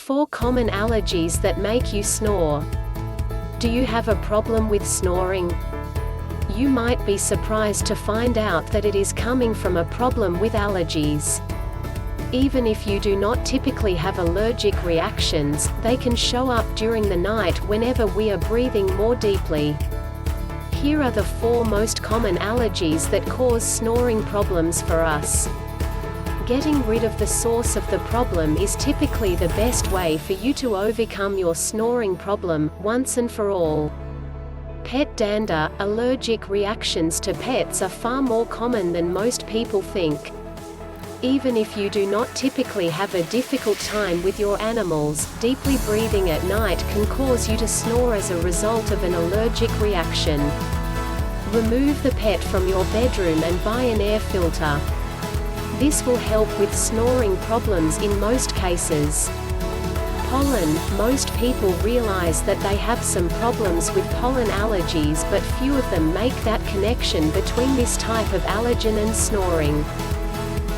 4 common allergies that make you snore. Do you have a problem with snoring? You might be surprised to find out that it is coming from a problem with allergies. Even if you do not typically have allergic reactions, they can show up during the night whenever we are breathing more deeply. Here are the 4 most common allergies that cause snoring problems for us. Getting rid of the source of the problem is typically the best way for you to overcome your snoring problem, once and for all. Pet dander. Allergic reactions to pets are far more common than most people think. Even if you do not typically have a difficult time with your animals, deeply breathing at night can cause you to snore as a result of an allergic reaction. Remove the pet from your bedroom and buy an air filter. This will help with snoring problems in most cases. Pollen. Most people realize that they have some problems with pollen allergies, but few of them make that connection between this type of allergen and snoring.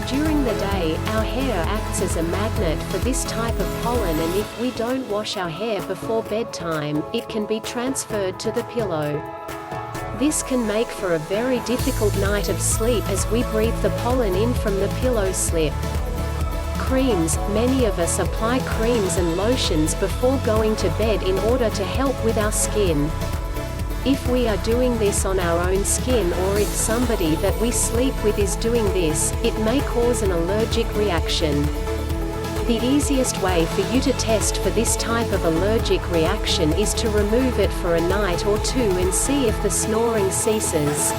During the day, our hair acts as a magnet for this type of pollen, and if we don't wash our hair before bedtime, it can be transferred to the pillow. This can make for a very difficult night of sleep as we breathe the pollen in from the pillow slip. Creams. Many of us apply creams and lotions before going to bed in order to help with our skin. If we are doing this on our own skin, or if somebody that we sleep with is doing this, it may cause an allergic reaction. The easiest way for you to test for this type of allergic reaction is to remove it for a night or 2 and see if the snoring ceases.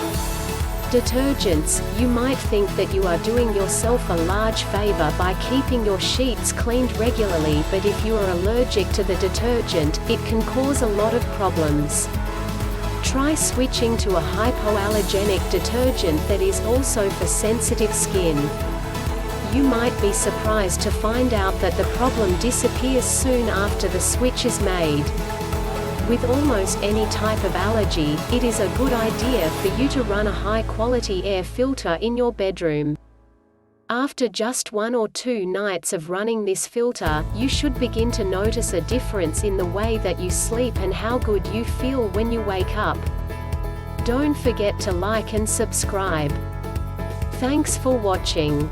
Detergents. You might think that you are doing yourself a large favor by keeping your sheets cleaned regularly, but if you are allergic to the detergent, it can cause a lot of problems. Try switching to a hypoallergenic detergent that is also for sensitive skin. You might be surprised to find out that the problem disappears soon after the switch is made. With almost any type of allergy, it is a good idea for you to run a high-quality air filter in your bedroom. After just 1 or 2 nights of running this filter, you should begin to notice a difference in the way that you sleep and how good you feel when you wake up. Don't forget to like and subscribe. Thanks for watching.